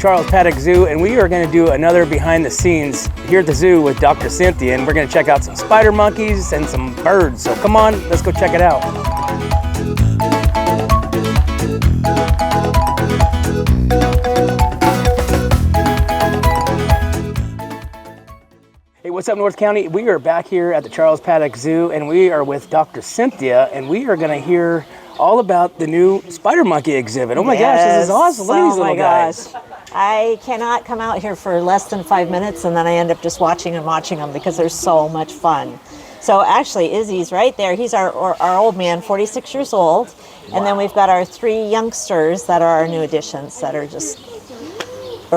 Charles Paddock Zoo, and we are going to do another behind the scenes here at the zoo with Dr. Cynthia, and we're going to check out some spider monkeys and some birds. So come on, let's go check it out. Hey, what's up, North County? We are back here at the Charles Paddock Zoo, and we are with Dr. Cynthia, and we are going to hear all about the new spider monkey exhibit. Oh my gosh, this is awesome. Look at these little guys. I cannot come out here for less than 5 minutes, and then I end up just watching them because they're so much fun. So actually, Izzy's right there. He's our old man, 46 years old. Wow. And then we've got our 3 youngsters that are our new additions that are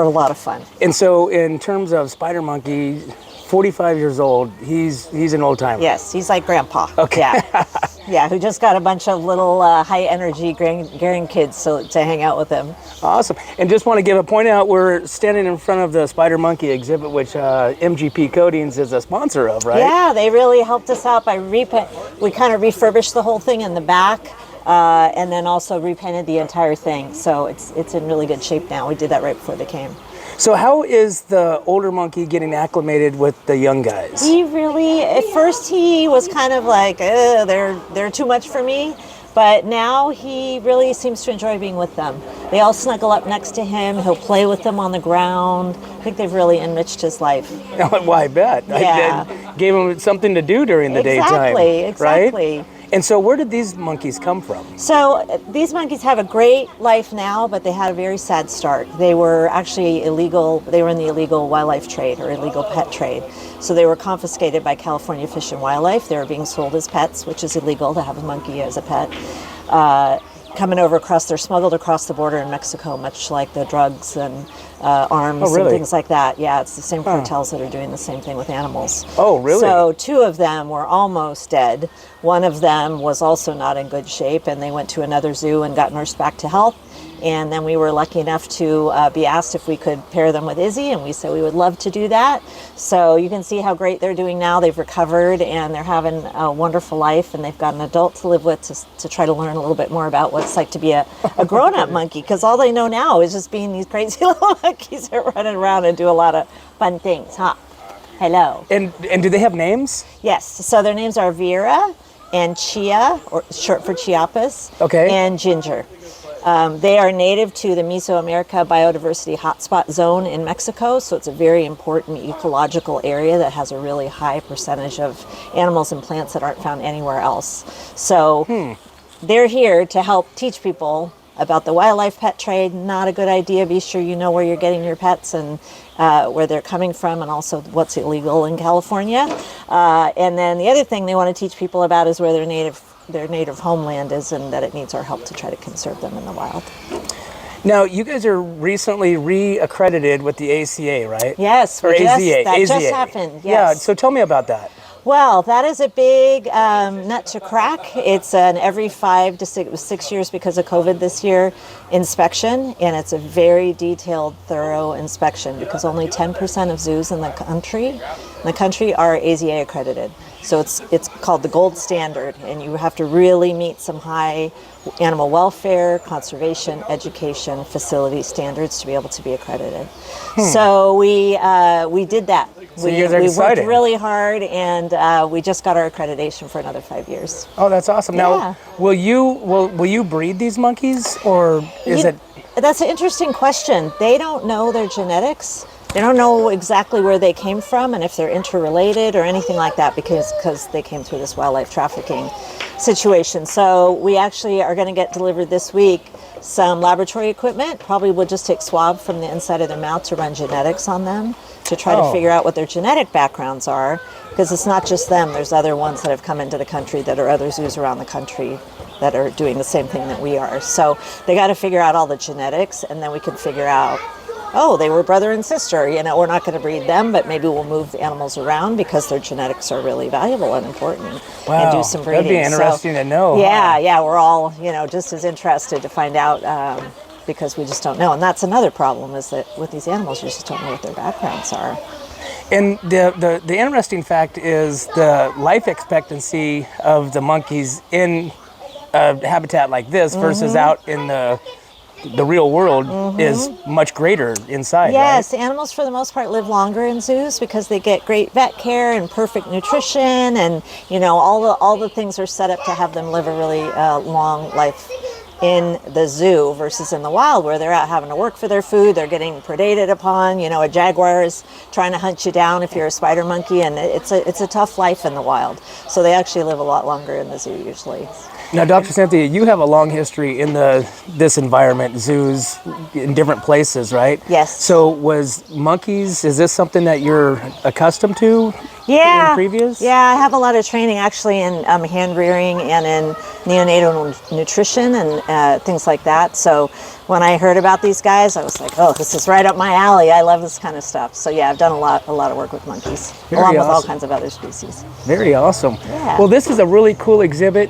a lot of fun. And so in terms of spider monkey, 45 years old, he's an old timer. Yes, he's like grandpa. Okay. Yeah. Yeah, who just got a bunch of little high energy grandkids to hang out with him. Awesome. And just want to point out, we're standing in front of the spider monkey exhibit, which MGP Coatings is a sponsor of, right? Yeah, they really helped us out by we kind of refurbished the whole thing in the back. And then also repainted the entire thing, so it's in really good shape now. We did that right before they came. So how is the older monkey getting acclimated with the young guys? At first he was kind of like, they're too much for me, but now he really seems to enjoy being with them. They all snuggle up next to him. He'll play with them on the ground. I think they've really enriched his life. Well, I bet. Yeah. I gave him something to do during the daytime. Exactly. Right? And so where did these monkeys come from? So these monkeys have a great life now, but they had a very sad start. They were actually illegal. They were in the illegal wildlife trade or illegal pet trade. So they were confiscated by California Fish and Wildlife. They were being sold as pets, which is illegal to have a monkey as a pet. They're smuggled across the border in Mexico, much like the drugs and arms and things like that. Yeah, it's the same cartels that are doing the same thing with animals. Oh, really? So 2 of them were almost dead. One of them was also not in good shape, and they went to another zoo and got nursed back to health. And then we were lucky enough to be asked if we could pair them with Izzy, and we said we would love to do that. So you can see how great they're doing now. They've recovered, and they're having a wonderful life, and they've got an adult to live with to try to learn a little bit more about what it's like to be a grown-up monkey, because all they know now is just being these crazy little monkeys that run around and do a lot of fun things, huh? Hello. And do they have names? Yes. So their names are Vera and Chia, or short for Chiapas, and Ginger. They are native to the Mesoamerica Biodiversity Hotspot Zone in Mexico, so it's a very important ecological area that has a really high percentage of animals and plants that aren't found anywhere else. So they're here to help teach people about the wildlife pet trade. Not a good idea. Be sure you know where you're getting your pets and where they're coming from, and also what's illegal in California. And then the other thing they want to teach people about is where their native homeland is, and that it needs our help to try to conserve them in the wild. Now, you guys are recently re-accredited with the ACA, right? Yes, or AZA. That AZA. just happened. Yes. Yeah, so tell me about that. Well, that is a big nut to crack. It's an every 5 to 6 years because of COVID this year inspection, and it's a very detailed, thorough inspection because only 10% of zoos in the country are AZA accredited. So it's called the gold standard, and you have to really meet some high animal welfare, conservation, education, facility standards to be able to be accredited. So we did that. So you guys are excited. We worked really hard, and we just got our accreditation for another 5 years. Oh, that's awesome. Now, will you breed these monkeys, or is it? That's an interesting question. They don't know their genetics. They don't know exactly where they came from and if they're interrelated or anything like that because they came through this wildlife trafficking situation. So we actually are going to get delivered this week some laboratory equipment. Probably we'll just take swab from the inside of their mouth to run genetics on them to try to figure out what their genetic backgrounds are, because it's not just them. There's other ones that have come into the country that are other zoos around the country that are doing the same thing that we are. So they got to figure out all the genetics, and then we can figure out, they were brother and sister. You know, we're not going to breed them, but maybe we'll move the animals around because their genetics are really valuable and important. Wow, and do some breeding. That'd be interesting to know. Yeah, we're all, just as interested to find out because we just don't know. And that's another problem, is that with these animals, you just don't know what their backgrounds are. And the interesting fact is the life expectancy of the monkeys in a habitat like this versus out in the the real world is much greater inside. Yes, right? animals for the most part live longer in zoos because they get great vet care and perfect nutrition, and all the things are set up to have them live a really long life in the zoo versus in the wild, where they're out having to work for their food, they're getting predated upon. A jaguar is trying to hunt you down if you're a spider monkey, and it's a tough life in the wild. So they actually live a lot longer in the zoo usually. Now, Dr. Cynthia, you have a long history in this environment, zoos in different places, right? Yes. So was monkeys, is this something that you're accustomed to in previous? Yeah, I have a lot of training actually in hand rearing and in neonatal nutrition and things like that. So when I heard about these guys, I was like, oh, this is right up my alley. I love this kind of stuff. So yeah, I've done a lot of work with monkeys, along with all kinds of other species. Very awesome. Yeah. Well, this is a really cool exhibit.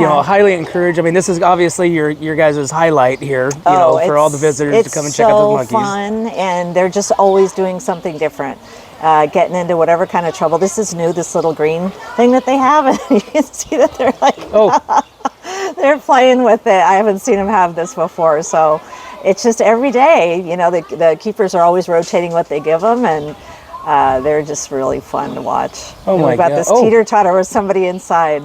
Highly encourage. I mean, this is obviously your guys' highlight here, for all the visitors to come and check out those monkeys. It's so fun, and they're just always doing something different. Getting into whatever kind of trouble. This is new, this little green thing that they have, and you can see that they're like, they're playing with it. I haven't seen them have this before, so it's just every day, the keepers are always rotating what they give them, and they're just really fun to watch. Oh my God. We've got this teeter-totter with somebody inside.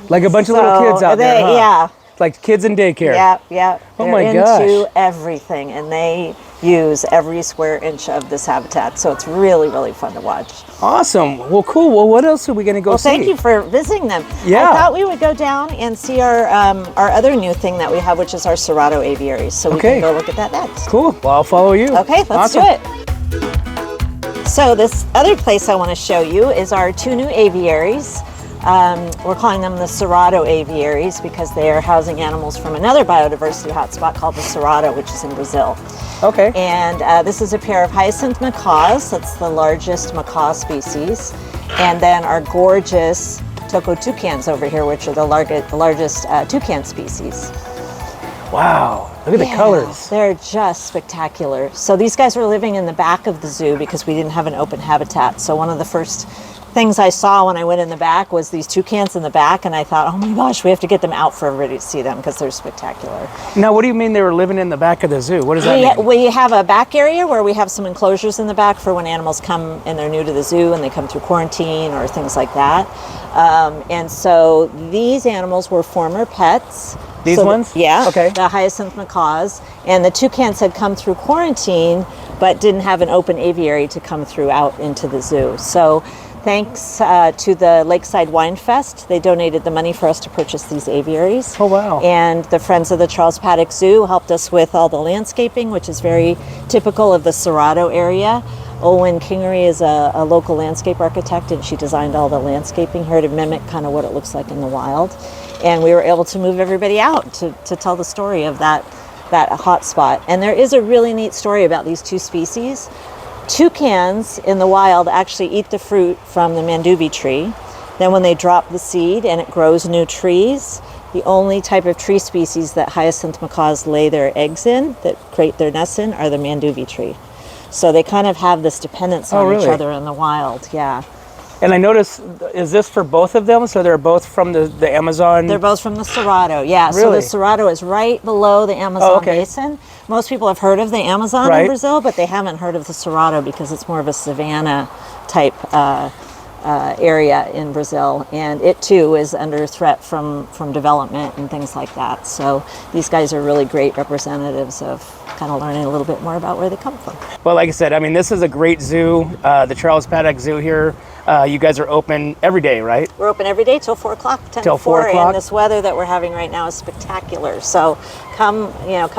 Like a bunch of little kids out there, huh? Yeah. Like kids in daycare. Yeah. Oh They're my gosh. into everything, and they use every square inch of this habitat, so it's really, really fun to watch. Awesome. Well, cool. Well, what else are we going to go see? Well, thank you for visiting them. Yeah. I thought we would go down and see our other new thing that we have, which is our Cerrado aviaries. So we can go look at that next. Cool. Well, I'll follow you. Okay, let's do it. So this other place I want to show you is our two new aviaries. We're calling them the Cerrado aviaries because they are housing animals from another biodiversity hotspot called the Cerrado, which is in Brazil. Okay. And this is a pair of hyacinth macaws. That's the largest macaw species. And then our gorgeous toco toucans over here, which are the largest toucan species. Wow. Look at the colors. They're just spectacular. So these guys were living in the back of the zoo because we didn't have an open habitat. So one of the first things I saw when I went in the back was these toucans in the back, and I thought, oh my gosh, we have to get them out for everybody to see them because they're spectacular. Now, what do you mean they were living in the back of the zoo? What does that mean? We have a back area where we have some enclosures in the back for when animals come and they're new to the zoo and they come through quarantine or things like that. And so these animals were former pets. These ones? Yeah. Okay. The hyacinth macaws. And the toucans had come through quarantine but didn't have an open aviary to come through out into the zoo. So thanks to the Lakeside Wine Fest, they donated the money for us to purchase these aviaries. Oh, wow. And the Friends of the Charles Paddock Zoo helped us with all the landscaping, which is very typical of the Cerrado area. Olwen Kingery is a local landscape architect, and she designed all the landscaping here to mimic kind of what it looks like in the wild. And we were able to move everybody out to tell the story of that hot spot. And there is a really neat story about these two species. Toucans in the wild actually eat the fruit from the mandubi tree. Then when they drop the seed and it grows new trees, the only type of tree species that hyacinth macaws lay their eggs in, that create their nests in, are the mandubi tree. So they kind of have this dependence on each other in the wild, yeah. And I noticed, is this for both of them? So they're both from the Amazon? They're both from the Cerrado, yeah. Really? So the Cerrado is right below the Amazon basin. Most people have heard of the Amazon in Brazil, but they haven't heard of the Cerrado because it's more of a savanna type area in Brazil. And it too is under threat from development and things like that. So these guys are really great representatives of kind of learning a little bit more about where they come from. Well, like I said, I mean, this is a great zoo, the Charles Paddock Zoo here. You guys are open every day, right? We're open every day till 4 o'clock, 10 till to 4, 4 o'clock. and this weather that we're having right now is spectacular. So come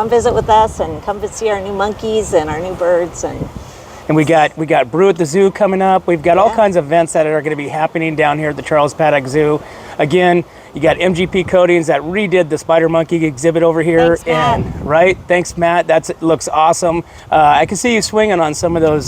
visit with us and come see our new monkeys and our new birds. And we got Brew at the Zoo coming up. We've got all kinds of events that are going to be happening down here at the Charles Paddock Zoo. Again, you got MGP Coatings that redid the Spider Monkey exhibit over here. Thanks, Matt. And thanks, Matt. It looks awesome. I can see you swinging on some of those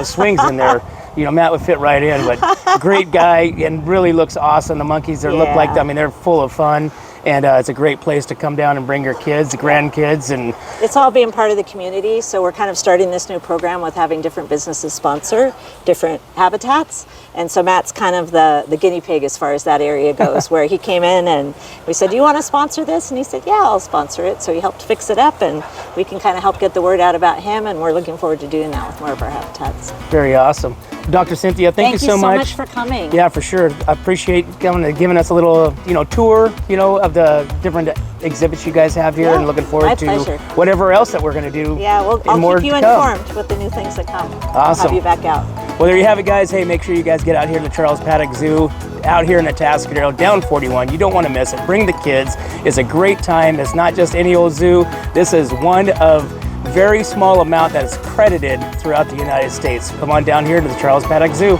swings in there. Matt would fit right in, but great guy and really looks awesome. The monkeys look like, they're full of fun. and it's a great place to come down and bring your kids, grandkids, and It's all being part of the community, so we're kind of starting this new program with having different businesses sponsor different habitats. And so Matt's kind of the guinea pig as far as that area goes, where he came in and we said, do you want to sponsor this? And he said, yeah, I'll sponsor it. So he helped fix it up, and we can kind of help get the word out about him, and we're looking forward to doing that with more of our habitats. very awesome. Dr. Cynthia, thank you so much. for coming. Yeah, for sure. I appreciate giving us a little, tour, of the different exhibits you guys have here, Yeah, and looking my forward to pleasure. whatever else that we're going to do. Yeah, I'll more keep you to come. informed with the new things that come. Awesome. I'll have you back out. Well, there you have it, guys. Hey, make sure you guys get out here to the Charles Paddock Zoo, out here in Atascadero, down 41. You don't want to miss it. Bring the kids. It's a great time. It's not just any old zoo. This is one of very small amount that is credited throughout the United States. Come on down here to the Charles Paddock Zoo.